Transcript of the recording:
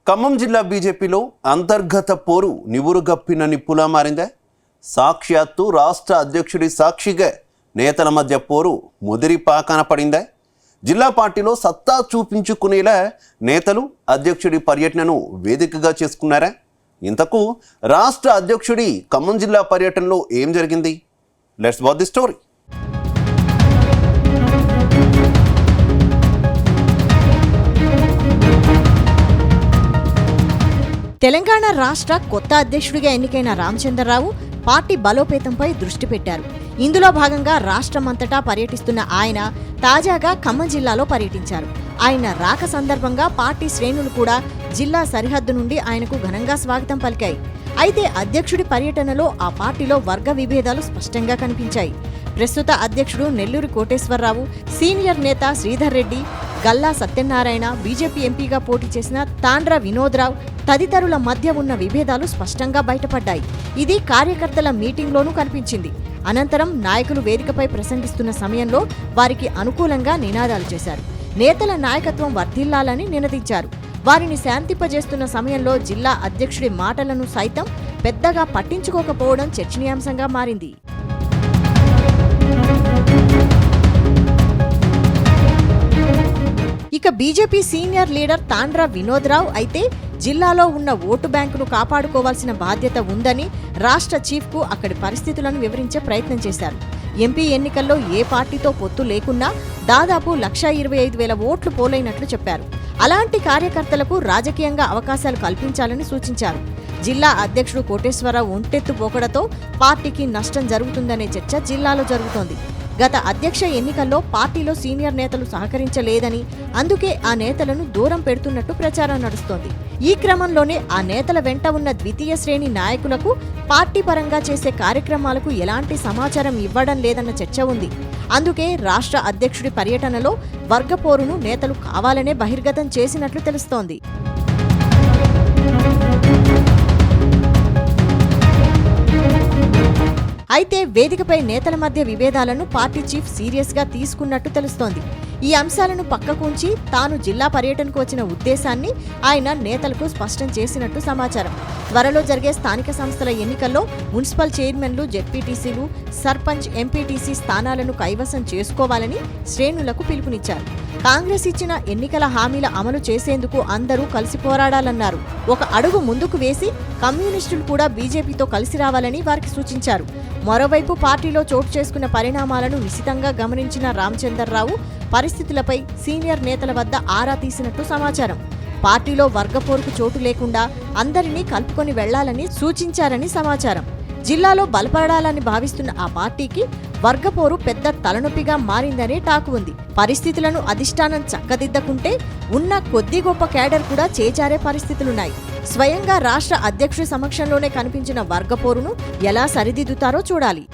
ఖమ్మం జిల్లా బీజేపీలో అంతర్గత పోరు నివురుగప్పిన నిప్పులా మారిందే. సాక్షాత్తు రాష్ట్ర అధ్యక్షుడి సాక్షిగా నేతల మధ్య పోరు ముదిరి పాకాన పడిందే. జిల్లా పార్టీలో సత్తా చూపించుకునేలా నేతలు అధ్యక్షుడి పర్యటనను వేదికగా చేసుకున్నారా? ఇంతకు రాష్ట్ర అధ్యక్షుడి ఖమ్మం జిల్లా పర్యటనలో ఏం జరిగింది? Let's watch the story. Telangana రాష్ట్ర కొత్త అధ్యక్షుడిగా ఎన్నికైన రామచంద్రరావు పార్టీ బలోపేతంపై దృష్టి పెట్టారు. ఇందులో భాగంగా రాష్ట్రమంతటా పర్యటిస్తున్న ఆయన తాజాగా ఖమ్మం జిల్లాలో పర్యటించారు. ఆయన రాక సందర్భంగా పార్టీ శ్రేణులు కూడా జిల్లా సరిహద్దు నుండి ఆయనకు ఘనంగా స్వాగతం పలికాయి. అయితే అధ్యక్షుడి పర్యటనలో ఆ పార్టీలో వర్గ విభేదాలు స్పష్టంగా కనిపించాయి. ప్రస్తుత అధ్యక్షుడు నెల్లూరి కోటేశ్వరరావు, సీనియర్ నేత శ్రీధర్ రెడ్డి, గల్లా సత్యనారాయణ, బీజేపీ ఎంపీగా పోటీ చేసిన తాండ్ర వినోద్రావు తదితరుల మధ్య ఉన్న విభేదాలు స్పష్టంగా బయటపడ్డాయి. ఇది కార్యకర్తల మీటింగ్లోనూ కనిపించింది. అనంతరం నాయకులు వేదికపై ప్రసంగిస్తున్న సమయంలో వారికి అనుకూలంగా నినాదాలు చేశారు. నేతల నాయకత్వం వర్ధిల్లాలని నినదించారు. వారిని శాంతింపజేస్తున్న సమయంలో జిల్లా అధ్యక్షుడి మాటలను సైతం పెద్దగా పట్టించుకోకపోవడం చర్చనీయాంశంగా మారింది. ఇక బీజేపీ సీనియర్ లీడర్ తాండ్ర వినోద్రావు అయితే జిల్లాలో ఉన్న ఓటు బ్యాంకును కాపాడుకోవాల్సిన బాధ్యత ఉందని రాష్ట్ర చీఫ్కు అక్కడి పరిస్థితులను వివరించే ప్రయత్నం చేశారు. ఎంపీ ఎన్నికల్లో ఏ పార్టీతో పొత్తు లేకున్నా దాదాపు 1,25,000 ఓట్లు పోలైనట్లు చెప్పారు. అలాంటి కార్యకర్తలకు రాజకీయంగా అవకాశాలు కల్పించాలని సూచించారు. జిల్లా అధ్యక్షుడు కోటేశ్వరరావు ఒంటెత్తు పోకడతో పార్టీకి నష్టం జరుగుతుందనే చర్చ జిల్లాలో జరుగుతోంది. గత అధ్యక్ష ఎన్నికల్లో పార్టీలో సీనియర్ నేతలు సహకరించలేదని, అందుకే ఆ నేతలను దూరం పెడుతున్నట్టు ప్రచారం నడుస్తోంది. ఈ క్రమంలోనే ఆ నేతల వెంట ఉన్న ద్వితీయ శ్రేణి నాయకులకు పార్టీ పరంగా చేసే కార్యక్రమాలకు ఎలాంటి సమాచారం ఇవ్వడం లేదన్న చర్చ ఉంది. అందుకే రాష్ట్ర అధ్యక్షుడి పర్యటనలో వర్గపోరును నేతలు కావాలనే బహిర్గతం చేసినట్లు తెలుస్తోంది. అయితే వేదికపై నేతల మధ్య విభేదాలను పార్టీ చీఫ్ సీరియస్గా తీసుకున్నట్టు తెలుస్తోంది. ఈ అంశాలను పక్కకుంచి తాను జిల్లా పర్యటనకు వచ్చిన ఉద్దేశాన్ని ఆయన నేతలకు స్పష్టం చేసినట్టు సమాచారం. త్వరలో జరిగే స్థానిక సంస్థల ఎన్నికల్లో మున్సిపల్ చైర్మన్లు, జెడ్పీటీసీలు, సర్పంచ్, ఎంపీటీసీ స్థానాలను కైవసం చేసుకోవాలని శ్రేణులకు పిలుపునిచ్చారు. కాంగ్రెస్ ఇచ్చిన ఎన్నికల హామీల అమలు చేసేందుకు అందరూ కలిసి పోరాడాలన్నారు. ఒక అడుగు ముందుకు వేసి కమ్యూనిస్టులు కూడా బీజేపీతో కలిసి రావాలని వారికి సూచించారు. మరోవైపు పార్టీలో చోటు చేసుకున్న పరిణామాలను నిశితంగా గమనించిన రామచంద్రరావు పరిస్థితులపై సీనియర్ నేతల వద్ద ఆరా తీసినట్టు సమాచారం. పార్టీలో వర్గపోరుకు చోటు లేకుండా అందరినీ కలుపుకొని వెళ్లాలని సూచించారని సమాచారం. జిల్లాలో బలపడాలని భావిస్తున్న ఆ పార్టీకి వర్గపోరు పెద్ద తలనొప్పిగా మారిందనే టాకు ఉంది. పరిస్థితులను అధిష్టానం చక్కదిద్దకుంటే ఉన్న కొద్ది గొప్ప కేడర్ కూడా చేజారే పరిస్థితులున్నాయి. స్వయంగా రాష్ట్ర అధ్యక్షుడి సమక్షంలోనే కనిపించిన వర్గపోరును ఎలా సరిదిద్దుతారో చూడాలి.